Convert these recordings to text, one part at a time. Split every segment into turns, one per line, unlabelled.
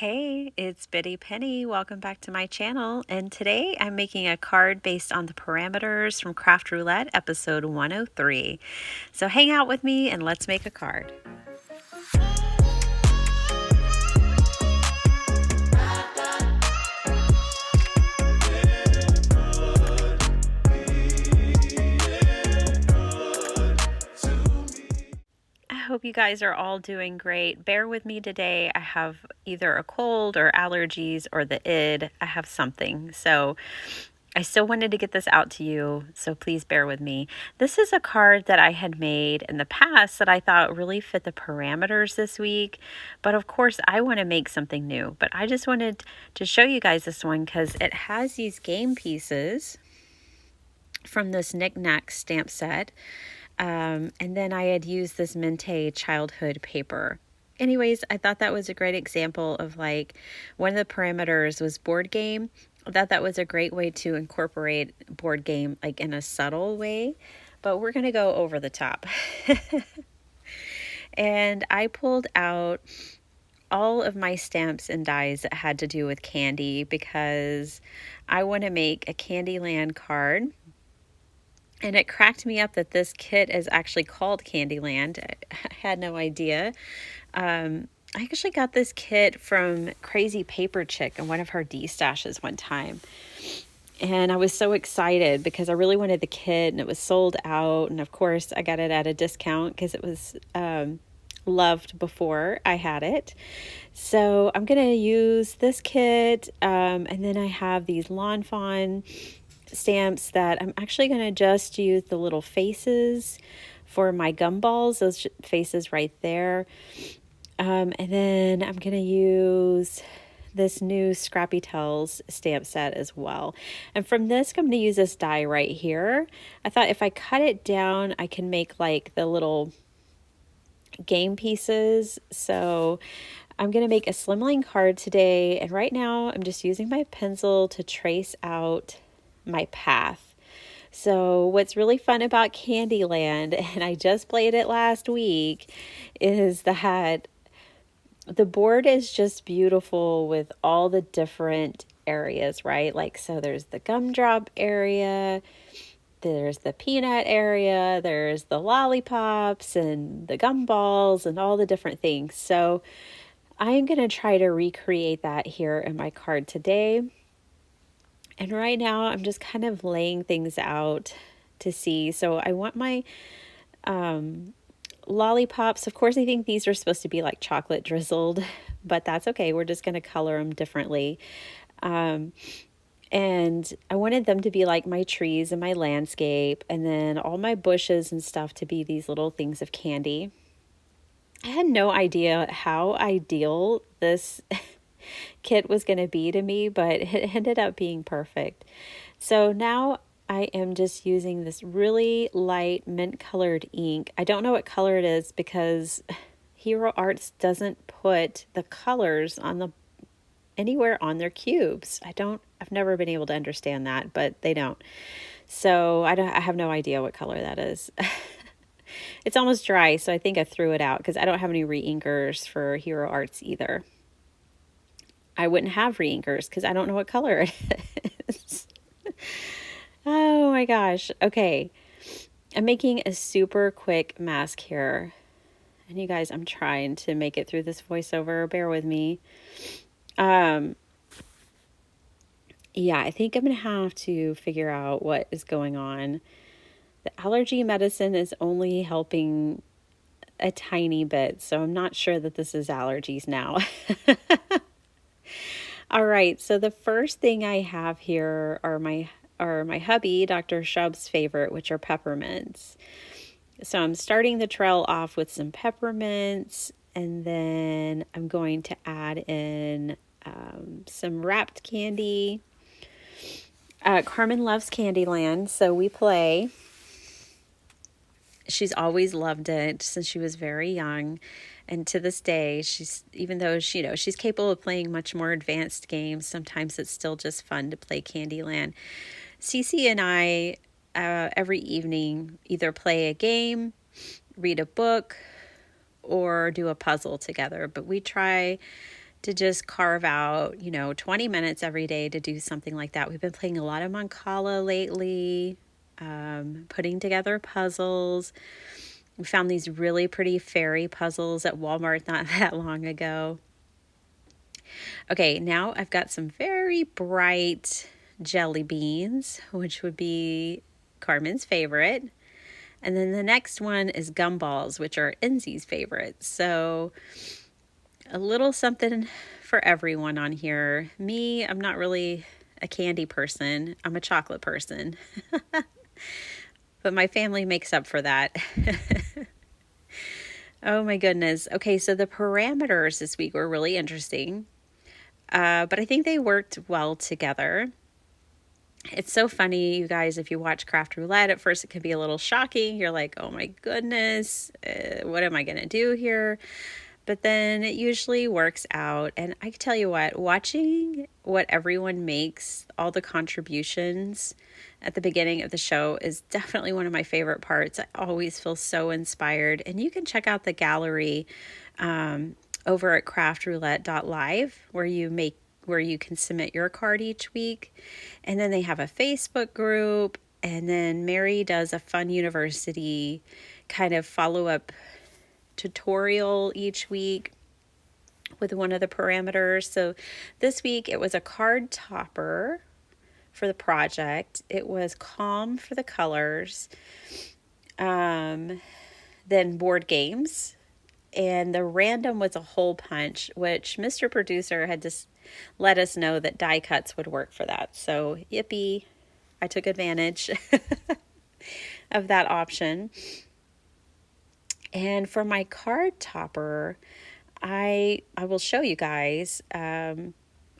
Hey, it's Biddy Penny. Welcome back to my channel. And today I'm making a card based on the parameters from Craft Roulette episode 103. So hang out with me and let's make a card. I hope you guys are all doing great. Bear with me today. I have either a cold or allergies or the id. I have something. So I still wanted to get this out to you, so please bear with me. This is a card that I had made in the past that I thought really fit the parameters this week. But of course, I want to make something new. But I just wanted to show you guys this one because it has these game pieces from this Knick-Knack stamp set. And then I had used this Mente childhood paper. Anyways, I thought that was a great example of like one of the parameters was board game. I thought that was a great way to incorporate board game like in a subtle way, but we're going to go over the top. And I pulled out all of my stamps and dies that had to do with candy because I want to make a Candyland card. And it cracked me up that this kit is actually called Candyland. I had no idea. I actually got this kit from Crazy Paper Chick in one of her D-stashes one time. And I was so excited because I really wanted the kit and it was sold out. And of course, I got it at a discount because it was loved before I had it. So I'm going to use this kit. And then I have these Lawn Fawn stamps that I'm actually going to just use the little faces for my gumballs, those faces right there. And then I'm going to use this new Scrappy Tells stamp set as well. And from this, I'm going to use this die right here. I thought if I cut it down, I can make like the little game pieces. So I'm going to make a Slimline card today. And right now I'm just using my pencil to trace out my path. So what's really fun about Candyland, and I just played it last week, is that the board is just beautiful with all the different areas, right? Like, so there's the gumdrop area, there's the peanut area, there's the lollipops and the gumballs and all the different things. So I'm going to try to recreate that here in my card today. And right now I'm just kind of laying things out to see. So I want my lollipops. Of course, I think these are supposed to be like chocolate drizzled, but that's okay. We're just going to color them differently. And I wanted them to be like my trees and my landscape, and then all my bushes and stuff to be these little things of candy. I had no idea how ideal this kit was going to be to me, but it ended up being perfect. So now I am just using this really light mint colored ink. I don't know what color it is because Hero Arts doesn't put the colors on anywhere on their cubes. I've never been able to understand that, but they don't. So I have no idea what color that is. It's almost dry, so I think I threw it out because I don't have any re-inkers for Hero Arts either. I wouldn't have re-inkers because I don't know what color it is. Oh my gosh. Okay. I'm making a super quick mask here. And you guys, I'm trying to make it through this voiceover. Bear with me. Yeah, I think I'm going to have to figure out what is going on. The allergy medicine is only helping a tiny bit, so I'm not sure that this is allergies now. All right, so the first thing I have here are my hubby, Dr. Shub's favorite, which are peppermints. So I'm starting the trail off with some peppermints, and then I'm going to add in some wrapped candy. Carmen loves Candyland, so we play. She's always loved it since she was very young. And to this day, even though she's capable of playing much more advanced games, sometimes it's still just fun to play Candyland. Cece and I, every evening, either play a game, read a book, or do a puzzle together. But we try to just carve out, 20 minutes every day to do something like that. We've been playing a lot of Mancala lately, putting together puzzles. We found these really pretty fairy puzzles at Walmart not that long ago. Okay, now I've got some very bright jelly beans, which would be Carmen's favorite. And then the next one is gumballs, which are Enzie's favorite. So a little something for everyone on here. Me, I'm not really a candy person. I'm a chocolate person. But my family makes up for that. Oh my goodness. Okay, so the parameters this week were really interesting. But I think they worked well together. It's so funny, you guys, if you watch Craft Roulette, at first it can be a little shocking. You're like, oh my goodness, what am I going to do here? But then it usually works out. And I tell you what, watching what everyone makes, all the contributions at the beginning of the show is definitely one of my favorite parts. I always feel so inspired. And you can check out the gallery over at craftroulette.live where you can submit your card each week. And then they have a Facebook group. And then Mary does a Fun University kind of follow-up tutorial each week with one of the parameters. So this week it was a card topper for the project. It was calm for the colors. Then board games. And the random was a hole punch, which Mr. Producer had just let us know that die cuts would work for that. So yippee, I took advantage of that option. And for my card topper, I will show you guys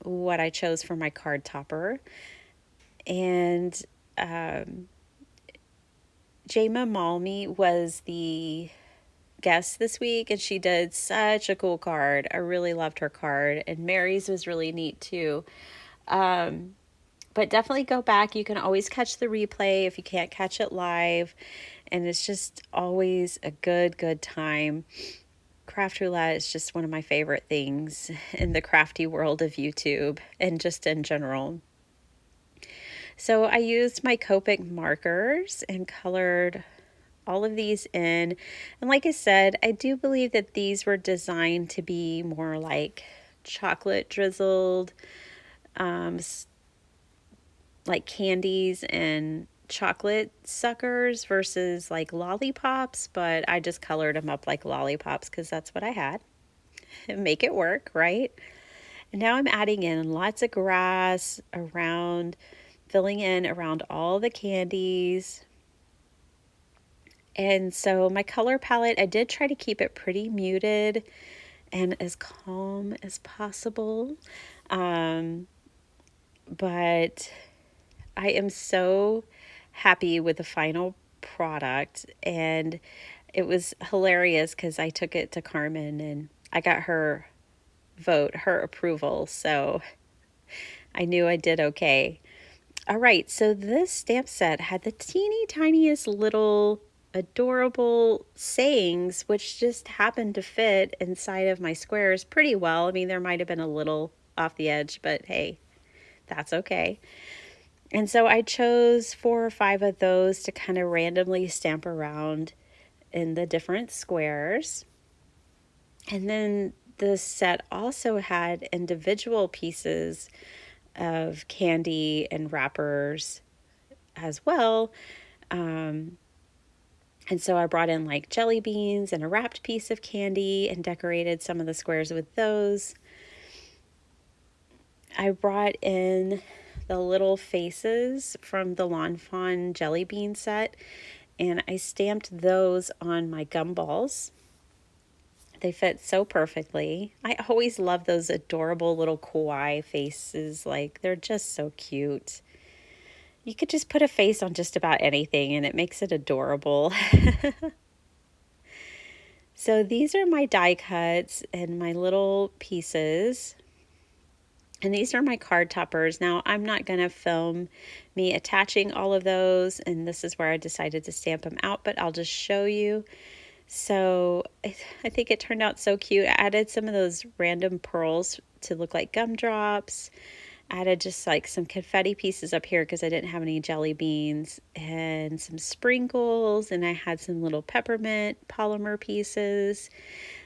what I chose for my card topper. And Jema Malmi was the guest this week, and she did such a cool card. I really loved her card, and Mary's was really neat too. But definitely go back. You can always catch the replay if you can't catch it live, and it's just always a good time. Craft Roulette is just one of my favorite things in the crafty world of YouTube and just in general. So I used my Copic markers and colored all of these in. And like I said, I do believe that these were designed to be more like chocolate drizzled, like candies and chocolate suckers versus like lollipops, but I just colored them up like lollipops because that's what I had. Make it work, right? And now I'm adding in lots of grass around, filling in around all the candies. And so my color palette, I did try to keep it pretty muted and as calm as possible. But I am so happy with the final product, and it was hilarious because I took it to Carmen and I got her vote, her approval, so I knew I did okay. All right, so this stamp set had the teeny tiniest little adorable sayings which just happened to fit inside of my squares pretty well. I mean, there might have been a little off the edge, but hey, that's okay. And so I chose 4 or 5 of those to kind of randomly stamp around in the different squares. And then the set also had individual pieces of candy and wrappers as well. And so I brought in like jelly beans and a wrapped piece of candy and decorated some of the squares with those. I brought in the little faces from the Lawn Fawn jelly bean set, and I stamped those on my gumballs. They fit so perfectly. I always love those adorable little kawaii faces. Like, they're just so cute. You could just put a face on just about anything and it makes it adorable. So these are my die cuts and my little pieces. And these are my card toppers. Now, I'm not going to film me attaching all of those, and this is where I decided to stamp them out, but I'll just show you. So I think it turned out so cute. I added some of those random pearls to look like gumdrops. Added just like some confetti pieces up here because I didn't have any jelly beans, and some sprinkles, and I had some little peppermint polymer pieces.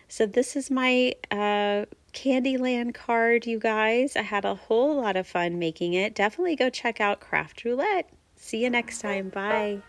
So this is my Candyland card, you guys. I had a whole lot of fun making it. Definitely go check out Craft Roulette. See you next time. Bye.